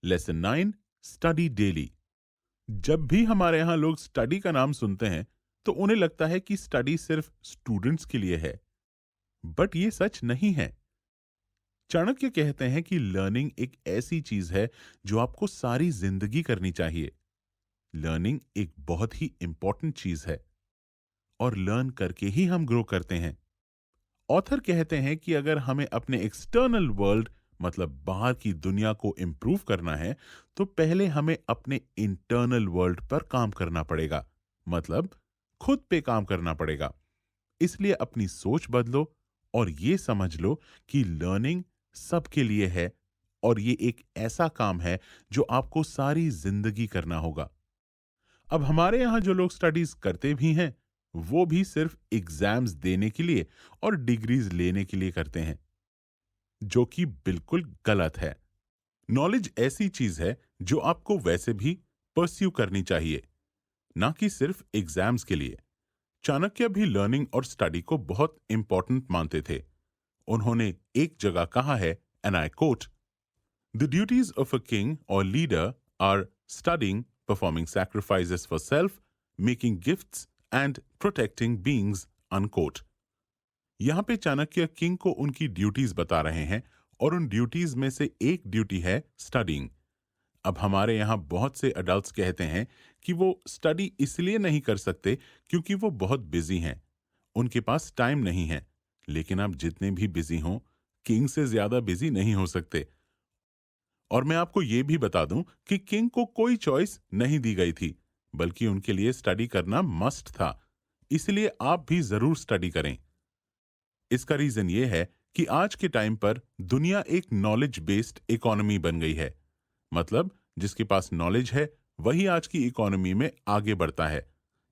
Lesson 9, study daily. जब भी हमारे यहाँ लोग स्टडी का नाम सुनते हैं तो उन्हें लगता है कि स्टडी सिर्फ स्टूडेंट्स के लिए है, बट ये सच नहीं है। चाणक्य कहते हैं कि लर्निंग एक ऐसी चीज है जो आपको सारी जिंदगी करनी चाहिए। लर्निंग एक बहुत ही इंपॉर्टेंट चीज है और लर्न करके ही हम ग्रो करते हैं। ऑथर कहते हैं कि अगर हमें अपने एक्सटर्नल वर्ल्ड मतलब बाहर की दुनिया को इम्प्रूव करना है तो पहले हमें अपने इंटरनल वर्ल्ड पर काम करना पड़ेगा, मतलब खुद पे काम करना पड़ेगा। इसलिए अपनी सोच बदलो और ये समझ लो कि लर्निंग सबके लिए है और ये एक ऐसा काम है जो आपको सारी जिंदगी करना होगा। अब हमारे यहाँ जो लोग स्टडीज करते भी हैं वो भी सिर्फ एग्जाम्स देने के लिए और डिग्रीज लेने के लिए करते हैं, जो कि बिल्कुल गलत है। नॉलेज ऐसी चीज है जो आपको वैसे भी परस्यू करनी चाहिए, ना कि सिर्फ एग्जाम्स के लिए। चाणक्य भी लर्निंग और स्टडी को बहुत इंपॉर्टेंट मानते थे। उन्होंने एक जगह कहा है, and I quote, the duties of a king और leader are studying, performing sacrifices for self, making gifts and protecting beings, unquote. यहाँ पे चाणक्य किंग को उनकी ड्यूटीज बता रहे हैं और उन ड्यूटीज में से एक ड्यूटी है स्टडिंग। अब हमारे यहाँ बहुत से अडल्ट्स कहते हैं कि वो स्टडी इसलिए नहीं कर सकते क्योंकि वो बहुत बिजी हैं, उनके पास टाइम नहीं है। लेकिन आप जितने भी बिजी हों, किंग से ज्यादा बिजी नहीं हो सकते। और मैं आपको ये भी बता दूं कि किंग को कोई चॉइस नहीं दी गई थी, बल्कि उनके लिए स्टडी करना मस्ट था। इसलिए आप भी जरूर स्टडी करें। इसका रीजन ये है कि आज के टाइम पर दुनिया एक नॉलेज बेस्ड इकोनॉमी बन गई है, मतलब जिसके पास नॉलेज है वही आज की इकोनॉमी में आगे बढ़ता है।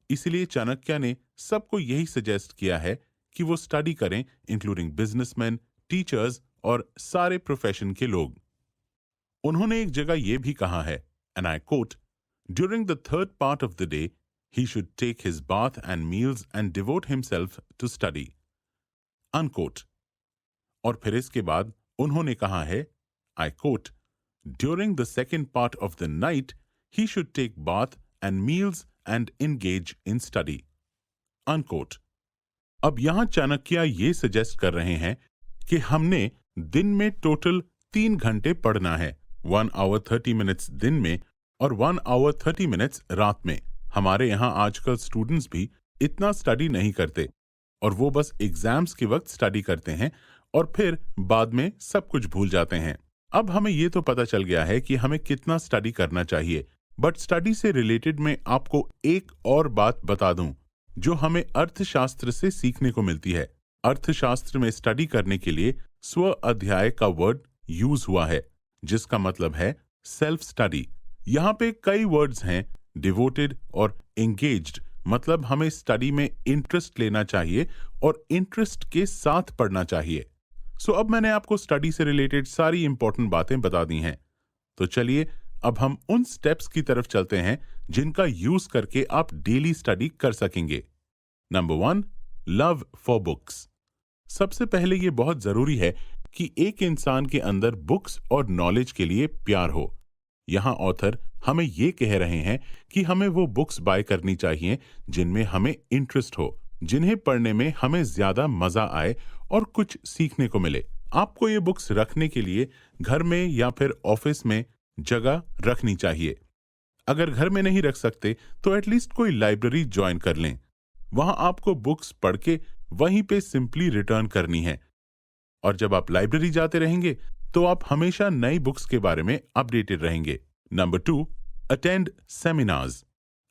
इसलिए चाणक्य ने सबको यही सजेस्ट किया है कि वो स्टडी करें, इंक्लूडिंग बिजनेसमैन, टीचर्स और सारे प्रोफेशन के लोग। उन्होंने एक जगह यह भी कहा है, and I quote, during the third part of the day he should take his bath and meals and devote himself to study, unquote. और फिर इसके बाद उन्होंने कहा है, I quote, during the second part of the night he should take bath and meals and engage in study, unquote. अब यहां चाणक्य ये सजेस्ट कर रहे हैं कि हमने दिन में टोटल 3 घंटे पढ़ना है, 1 आवर 30 मिनट्स दिन में और 1 आवर 30 मिनट्स रात में। हमारे यहाँ आजकल स्टूडेंट्स भी इतना स्टडी नहीं करते और वो बस एग्जाम्स के वक्त स्टडी करते हैं और फिर बाद में सब कुछ भूल जाते हैं। अब हमें ये तो पता चल गया है कि हमें कितना स्टडी करना चाहिए, बट स्टडी से रिलेटेड मैं आपको एक और बात बता दूं जो हमें अर्थशास्त्र से सीखने को मिलती है। अर्थशास्त्र में स्टडी करने के लिए स्व अध्याय का वर्ड यूज हुआ है, जिसका मतलब है सेल्फ स्टडी। यहाँ पे कई वर्ड्स हैं, डिवोटेड और एंगेज्ड, मतलब हमें स्टडी में इंटरेस्ट लेना चाहिए और इंटरेस्ट के साथ पढ़ना चाहिए। सो अब मैंने आपको स्टडी से रिलेटेड सारी इंपॉर्टेंट बातें बता दी हैं। तो चलिए अब हम उन स्टेप्स की तरफ चलते हैं जिनका यूज करके आप डेली स्टडी कर सकेंगे। Number 1, love for books. सबसे पहले ये बहुत जरूरी है कि एक इंसान के अंदर बुक्स और नॉलेज के लिए प्यार हो। यहाँ ऑथर हमें ये कह रहे हैं कि हमें वो बुक्स बाय करनी चाहिए जिनमें हमें इंटरेस्ट हो, जिन्हें पढ़ने में हमें ज्यादा मजा आए और कुछ सीखने को मिले। आपको ये बुक्स रखने के लिए घर में या फिर ऑफिस में जगह रखनी चाहिए। अगर घर में नहीं रख सकते तो एटलीस्ट कोई लाइब्रेरी ज्वाइन कर लें। वहां आपको बुक्स पढ़ के वहीं पे सिंपली रिटर्न करनी है। और जब आप लाइब्रेरी जाते रहेंगे तो आप हमेशा नई बुक्स के बारे में अपडेटेड रहेंगे। Number 2, attend seminars.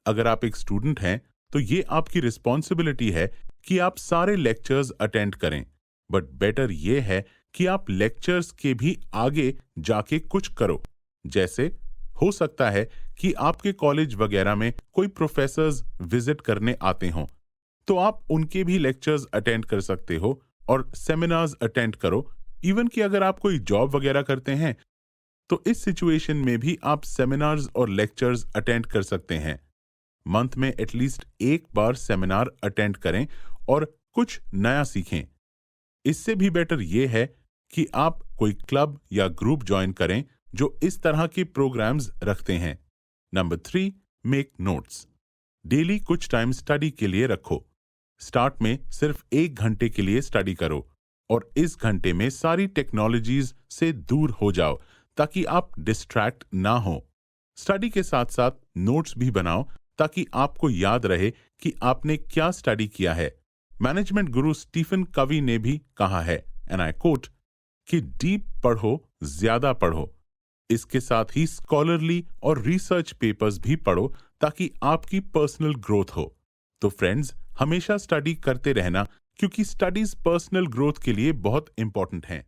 अगर आप एक स्टूडेंट हैं तो ये आपकी रिस्पॉन्सिबिलिटी है कि आप सारे लेक्चर्स अटेंड करें, बट बेटर ये है कि आप लेक्चर्स के भी आगे जाके कुछ करो। जैसे हो सकता है कि आपके कॉलेज वगैरह में कोई प्रोफेसर्स विजिट करने आते हों, तो आप उनके भी लेक्चर्स अटेंड कर सकते हो और सेमिनार्स अटेंड करो। इवन कि अगर आप कोई जॉब वगैरह करते हैं तो इस सिचुएशन में भी आप सेमिनार्स और लेक्चर्स अटेंड कर सकते हैं। मंथ में एटलीस्ट एक बार सेमिनार अटेंड करें और कुछ नया सीखें। इससे भी बेटर यह है कि आप कोई क्लब या ग्रुप ज्वाइन करें जो इस तरह के प्रोग्राम्स रखते हैं। Number 3, make notes. डेली कुछ टाइम स्टडी के लिए रखो। स्टार्ट में सिर्फ 1 घंटे के लिए स्टडी करो और इस घंटे में सारी टेक्नोलॉजीज से दूर हो जाओ ताकि आप डिस्ट्रैक्ट ना हो। स्टडी के साथ साथ नोट्स भी बनाओ ताकि आपको याद रहे कि आपने क्या स्टडी किया है। मैनेजमेंट गुरु स्टीफन कवी ने भी कहा है, एंड आई कोट, कि डीप पढ़ो, ज्यादा पढ़ो। इसके साथ ही स्कॉलरली और रिसर्च पेपर्स भी पढ़ो ताकि आपकी पर्सनल ग्रोथ हो। तो फ्रेंड्स, हमेशा स्टडी करते रहना क्योंकि स्टडीज पर्सनल ग्रोथ के लिए बहुत इंपॉर्टेंट हैं।